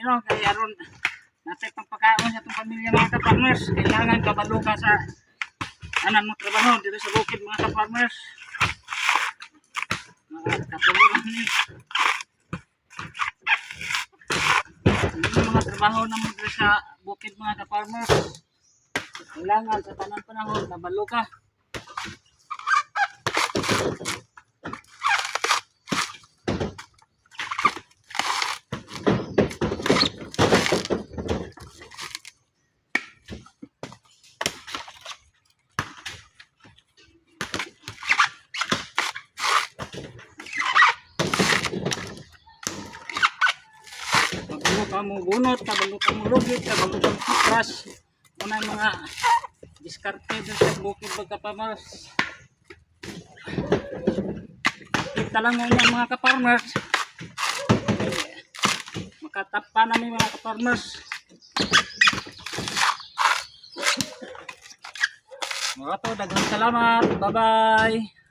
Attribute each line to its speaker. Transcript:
Speaker 1: no, kaya aron natin pagpakaon sa itong pamilya mga ka-farmers. Kailangan kabalo ka sa anang mo trabaho dito sa bukid mga ka-farmers. Katulungan ni yung mga trabaho naman dito sa bukid mga ka-farmers. Kailangan sa tanang panahon kabalo ka. Kabalo ka mo bunot, kabalo ka mo lugit, kabalo ka mo sitras. Muna yung mga diskarte dito sa bukid mga ka-farmers. Kita lang ngayon mga ka-farmers. Makatapa namin mga ka-farmers. Mga to, daghang salamat. Bye-bye.